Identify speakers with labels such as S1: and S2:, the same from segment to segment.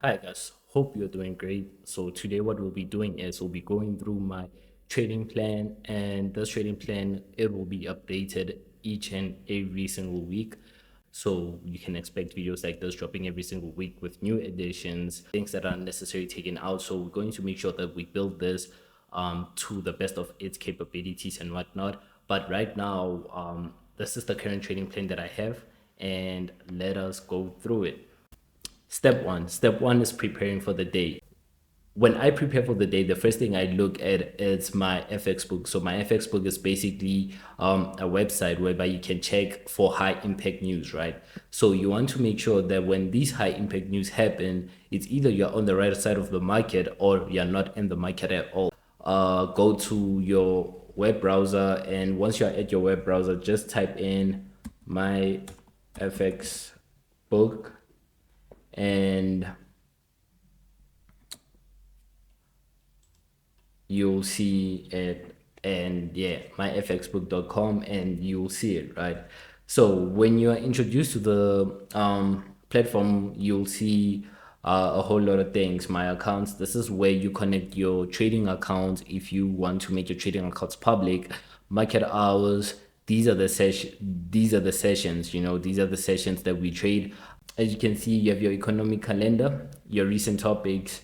S1: Hi guys, hope you're doing great. So today what we'll be doing is we'll be going through my trading plan, and this trading plan, it will be updated each and every single week. So you can expect videos like this dropping every single week with new additions, things that are necessary taken out. So we're going to make sure that we build this to the best of its capabilities and whatnot. But right now, this is the current trading plan that I have, and let us go through it. Step one is preparing for the day. When I prepare for the day, the first thing I look at is my Myfxbook. So my Myfxbook is basically a website whereby you can check for high impact news, right? So you want to make sure that when these high impact news happen, it's either you're on the right side of the market or you're not in the market at all. Go to your web browser, and once you're at your web browser, just type in my FX book, and you'll see it. And yeah, myfxbook.com, and you'll see it, right? So when you're introduced to the platform, you'll see a whole lot of things. My accounts, this is where you connect your trading accounts if you want to make your trading accounts public. Market hours, these are the sessions, these are the sessions that we trade. As you can see, you have your economic calendar, your recent topics,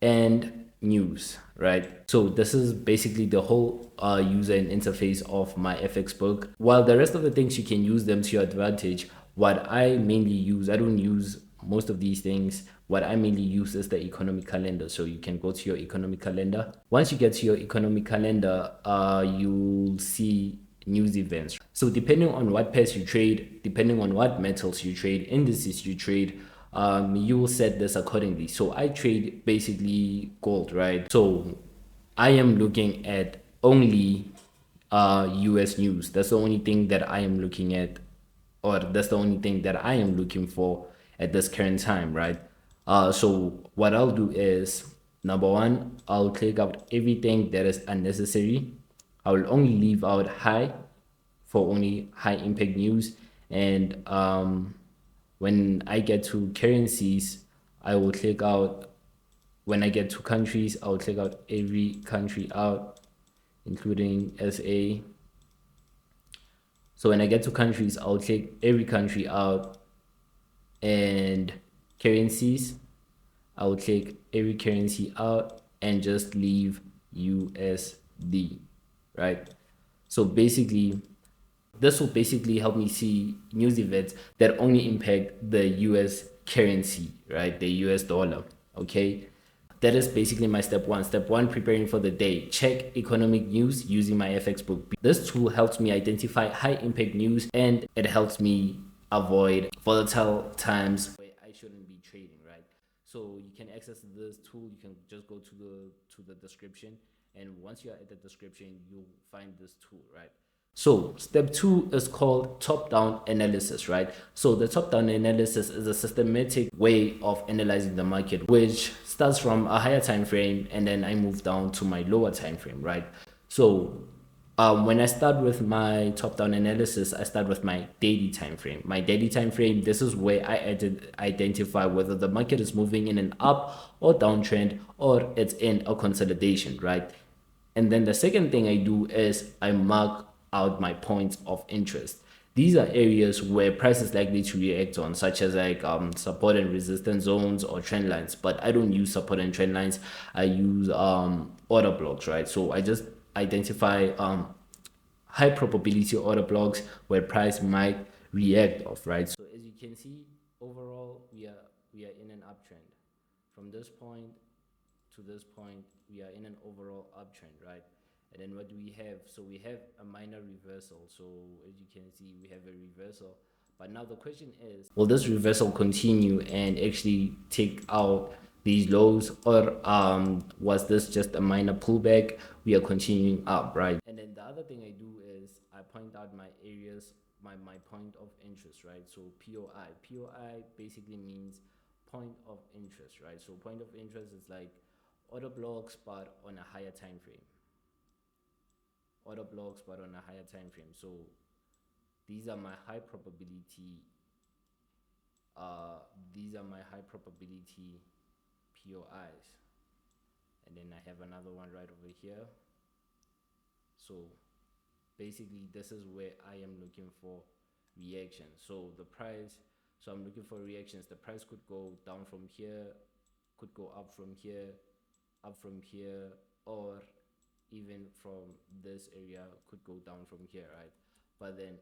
S1: and news, right? So this is basically the whole user and interface of my FX book. While the rest of the things you can use them to your advantage, what I mainly use, I don't use most of these things. What I mainly use is the economic calendar. So you can go to your economic calendar. Once you get to your economic calendar, you'll see news events. So depending on what pairs you trade, depending on what metals you trade, indices you trade, you will set this accordingly. So I trade basically gold, right? So I am looking at only US news. That's the only thing that I am looking at, or that's the only thing that I am looking for at this current time, right? So what I'll do is, number one, I'll click out everything that is unnecessary. I will only leave out high for only high impact news. And when I get to currencies, I will click out, when I get to countries, I'll click out every country out, including SA. So when I get to countries, I'll click every country out, and currencies, I'll click every currency out and just leave USD, right? So basically, this will basically help me see news events that only impact the US currency, right? The US dollar. Okay. That is basically my step one. Step one, preparing for the day. Check economic news using my FX book. This tool helps me identify high impact news, and it helps me avoid volatile times where I shouldn't be trading, right? So you can access this tool. You can just go to the description, and once you're at the description, you'll find this tool, right? So step two is called top-down analysis, right? So the top-down analysis is a systematic way of analyzing the market, which starts from a higher time frame, and then I move down to my lower time frame, right? So when I start with my top-down analysis, I start with my daily time frame. My daily time frame, this is where I identify whether the market is moving in an up or downtrend, or it's in a consolidation, right? And then the second thing I do is I mark out my points of interest. These are areas where price is likely to react on, such as like support and resistance zones or trend lines. But I don't use support and trend lines. I use order blocks, right? So I just identify high probability order blocks where price might react off, right? So as you can see, overall we are in an uptrend. From this point to this point, we are in an overall uptrend, right? And then what do we have? So we have a minor reversal. So as you can see, we have a reversal. But now the question is, will this reversal continue and actually take out these lows, or was this just a minor pullback? We are continuing up, right? And then the other thing I do is I point out my areas, my point of interest, right? So POI basically means point of interest, right? So point of interest is like order blocks but on a higher time frame. Order blocks but on a higher time frame. So these are my high probability these are my high probability POIs, and then I have another one right over here. So basically this is where I am looking for reactions. So the price, so I'm looking for reactions. The price could go down from here, could go up from here, or even from this area could go down from here, right? But then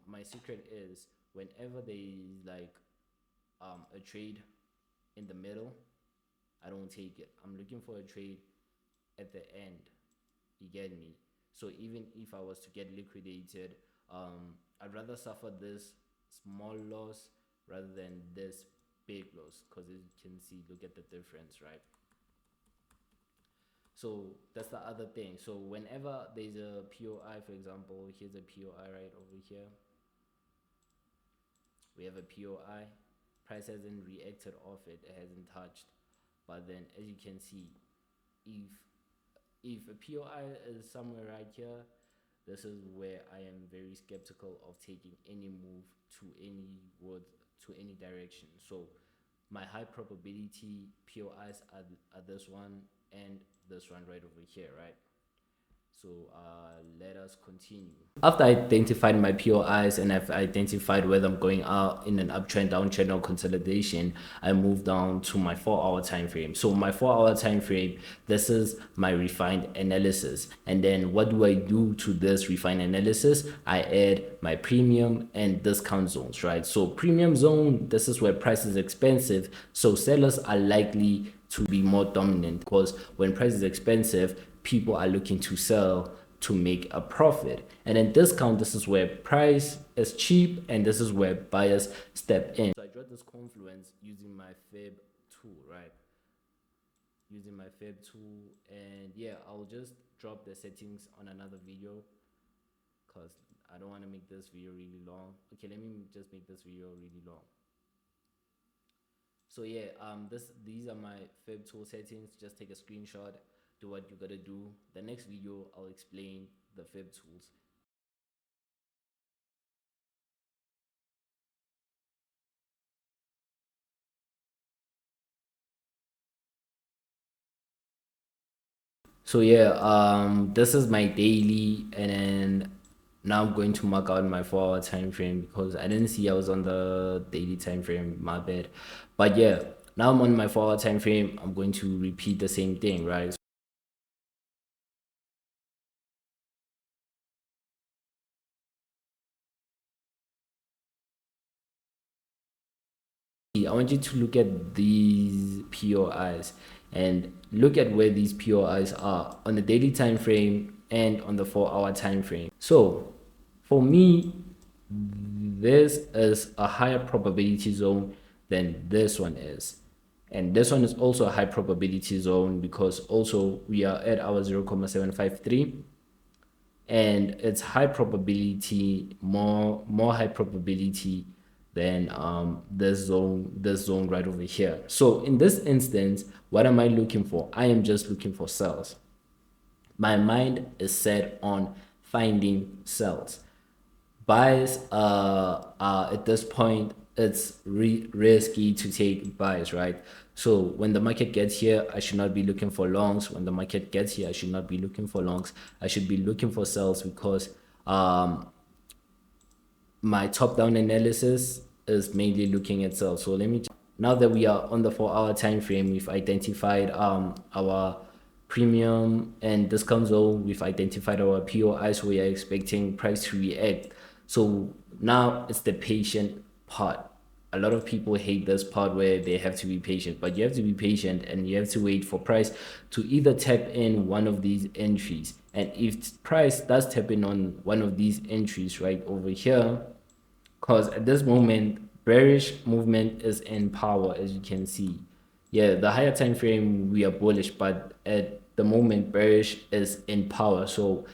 S1: my secret is whenever there is like a trade in the middle, I don't take it. I'm looking for a trade at the end. You get me? So even if I was to get liquidated, I'd rather suffer this small loss rather than this big loss, because as you can see, look at the difference, right? So that's the other thing. So whenever there's a POI, for example, here's a POI right over here. We have a POI. Price hasn't reacted off it. It hasn't touched. But then, as you can see, if a POI is somewhere right here, this is where I am very skeptical of taking any move to any direction. So my high probability POIs are this one and this one right over here, right? So let us continue. After I identified my POIs and I've identified whether I'm going out in an uptrend, downtrend, or consolidation, I move down to my 4-hour time frame. So my 4-hour time frame, this is my refined analysis. And then what do I do to this refined analysis? I add my premium and discount zones, right? So premium zone, this is where price is expensive. So sellers are likely to be more dominant, because when price is expensive, people are looking to sell to make a profit. And then discount, this is where price is cheap, and this is where buyers step in. So I draw this confluence using my Fib tool, right? Using my Fib tool, and yeah, I'll just drop the settings on another video because I don't want to make this video really long. Okay, let me just make this video really long. So yeah, these are my Fib tool settings. Just take a screenshot, do what you gotta do. The next video, I'll explain the Fib tools. So yeah, this is my daily, and then now I'm going to mark out my 4-hour time frame because I didn't see I was on the daily time frame, my bad. But yeah, now I'm on my 4-hour time frame. I'm going to repeat the same thing, right? I want you to look at these POIs and look at where these POIs are on the daily time frame and on the 4-hour time frame. So for me, this is a higher probability zone than this one is. And this one is also a high probability zone because also we are at our 0.753, and it's high probability, more high probability than this zone right over here. So in this instance, what am I looking for? I am just looking for cells. My mind is set on finding cells. Buys at this point, it's risky to take buys, right? So when the market gets here, I should not be looking for longs. When the market gets here, I should not be looking for longs. I should be looking for sells because my top-down analysis is mainly looking at sells. So let me, now that we are on the 4-hour time frame, we've identified our premium and discount zone, we've identified our POIs, we are expecting price to react. So now it's the patient part. A lot of people hate this part where they have to be patient, but you have to be patient and you have to wait for price to either tap in one of these entries. And if price does tap in on one of these entries right over here, because at this moment, bearish movement is in power, as you can see. Yeah, the higher time frame, we are bullish, but at the moment, bearish is in power. So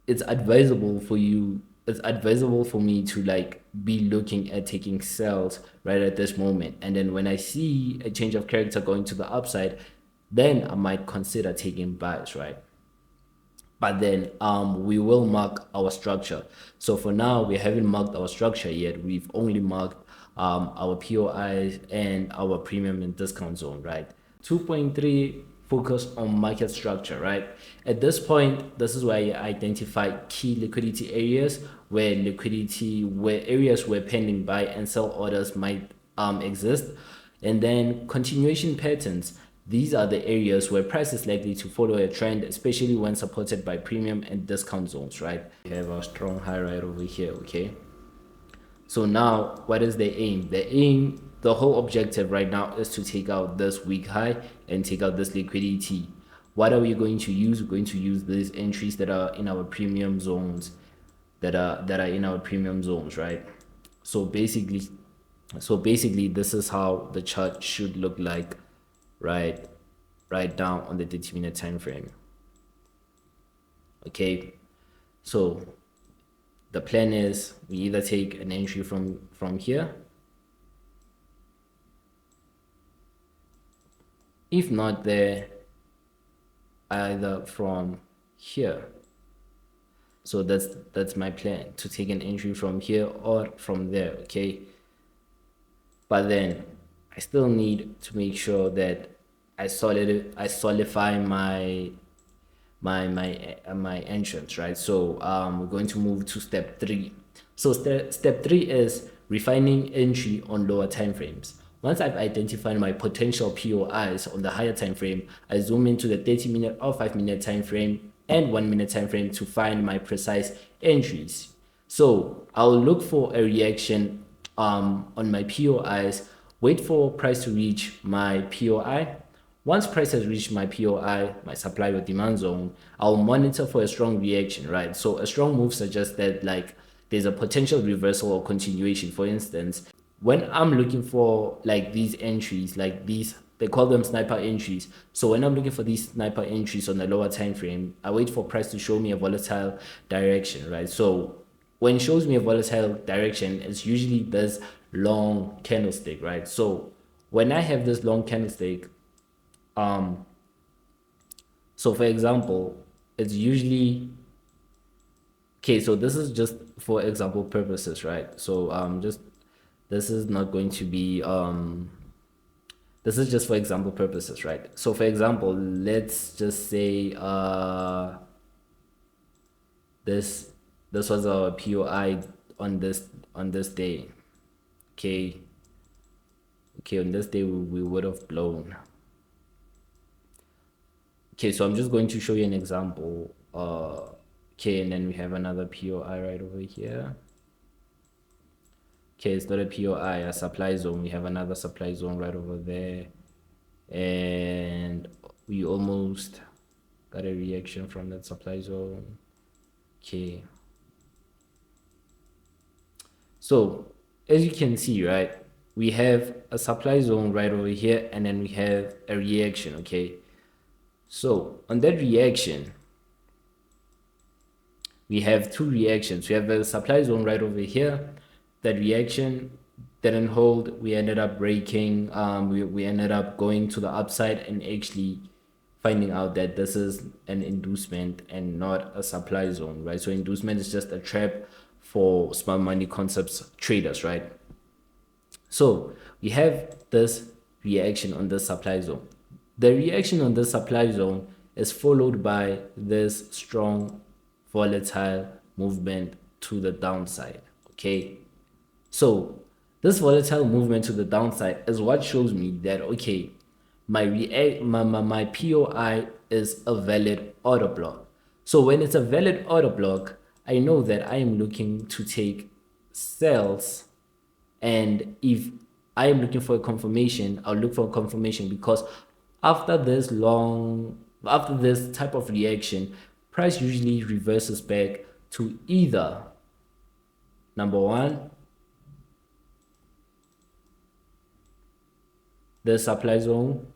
S1: it's advisable for you, it's advisable for me to like be looking at taking sells right at this moment. And then when I see a change of character going to the upside, then I might consider taking buys, right? But then we will mark our structure. So for now, we haven't marked our structure yet. We've only marked our POIs and our premium and discount zone, right? 2.3 focus on market structure, right? At this point, this is where I identify key liquidity areas where areas where pending buy and sell orders might exist. And then continuation patterns. These are the areas where price is likely to follow a trend, especially when supported by premium and discount zones, right? We have our strong high right over here, okay? So now, what is the aim? The whole objective right now is to take out this weak high and take out this liquidity. What are we going to use? We're going to use these entries that are in our premium zones, that are in our premium zones, right? So basically, this is how the chart should look like, right now on the 30-minute time frame. Okay, so the plan is we either take an entry from here. If not there, either from here. So that's my plan, to take an entry from here or from there, okay? But then I still need to make sure that I solidify my entrance, right? So we're going to move to step 3. So step 3 is refining entry on lower time frames. Once I've identified my potential POIs on the higher time frame, I zoom into the 30-minute or 5-minute time frame and 1-minute time frame to find my precise entries. So I'll look for a reaction on my POIs, wait for price to reach my POI. Once price has reached my POI, my supply or demand zone, I'll monitor for a strong reaction, right? So a strong move suggests that like there's a potential reversal or continuation. For instance, when I'm looking for like these entries, like these, they call them sniper entries. So when I'm looking for these sniper entries on the lower time frame, I wait for price to show me a volatile direction, right? So when it shows me a volatile direction, it's usually this long candlestick, right? So when I have this long candlestick, so for example, it's usually okay. So this is just for example purposes, right? So just this is not going to be this is just for example purposes, right? So for example, let's just say this was our POI on this day. Okay, on this day we would have blown. Okay, so I'm just going to show you an example. Okay, and then we have another POI right over here. Okay, it's not a POI, a supply zone. We have another supply zone right over there. And we almost got a reaction from that supply zone. Okay. So, as you can see, right, we have a supply zone right over here, and then we have a reaction, okay? So, on that reaction, we have two reactions. We have a supply zone right over here. That reaction didn't hold. We ended up breaking. We ended up going to the upside and actually finding out that this is an inducement and not a supply zone, right? So inducement is just a trap for smart money concepts traders, right? So we have this reaction on the supply zone. The reaction on the supply zone is followed by this strong volatile movement to the downside, okay? So this volatile movement to the downside is what shows me that, okay, my POI is a valid order block. So when it's a valid order block, I know that I am looking to take sales, and if I am looking for a confirmation, I'll look for a confirmation, because after this type of reaction, price usually reverses back to either number one, the supply zone.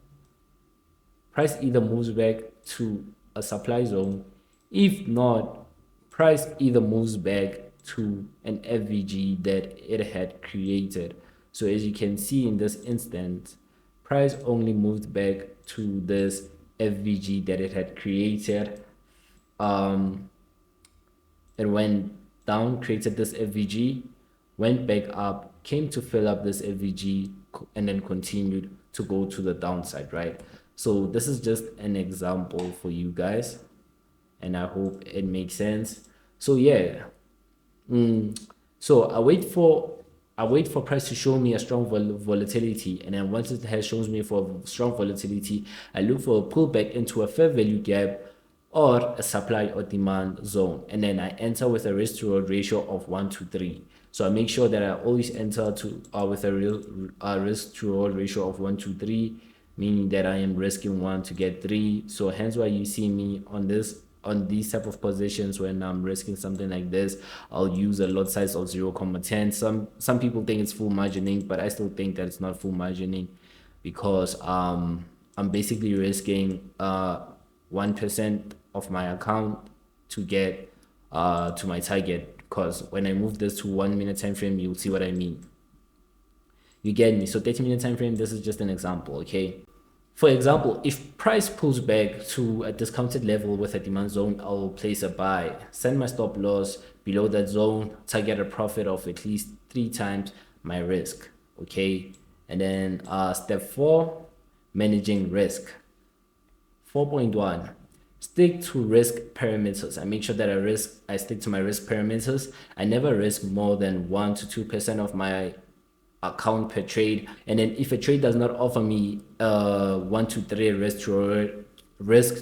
S1: Price either moves back to a supply zone. If not, price either moves back to an FVG that it had created. So as you can see in this instance, price only moved back to this FVG that it had created. It went down, created this FVG, went back up, came to fill up this FVG and then continued to go to the downside, right? So this is just an example for you guys, and I hope it makes sense. So yeah, so I wait for price to show me a strong volatility, and then once it has shown me for strong volatility, I look for a pullback into a fair value gap or a supply or demand zone, and then I enter with a risk to reward ratio of 1 to 3. So I make sure that I always enter to with a real risk to reward ratio of 1 to 3, meaning that I am risking 1 to get 3. So hence why you see me on these type of positions. When I'm risking something like this, I'll use a lot size of 0.10. Some people think it's full margining, but I still think that it's not full margining, because I'm basically risking 1% of my account to get to my target. Because when I move this to 1 minute time frame, you'll see what I mean. You get me? So 30-minute time frame, this is just an example, okay? For example, if price pulls back to a discounted level with a demand zone, I'll place a buy, send my stop loss below that zone, target a profit of at least 3 times my risk, okay? And then step 4, managing risk. 4.1, stick to risk parameters. I make sure that I stick to my risk parameters. I never risk more than 1 to 2% of my account per trade. And then if a trade does not offer me 1 to 3 risk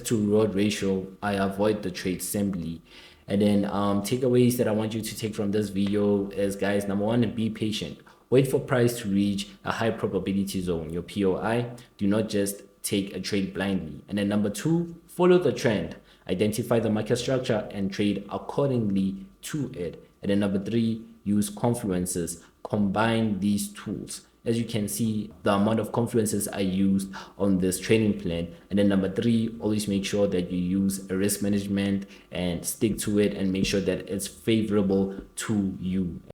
S1: to reward ratio, I avoid the trade simply. And then takeaways that I want you to take from this video is, guys, number 1, be patient. Wait for price to reach a high probability zone, your POI. Do not just take a trade blindly. And then number 2, follow the trend. Identify the market structure and trade accordingly to it. And then number 3, use Confluences. Combine these tools. As you can see, the amount of Confluences I used on this training plan. And then number 3, always make sure that you use a risk management and stick to it, and make sure that it's favorable to you.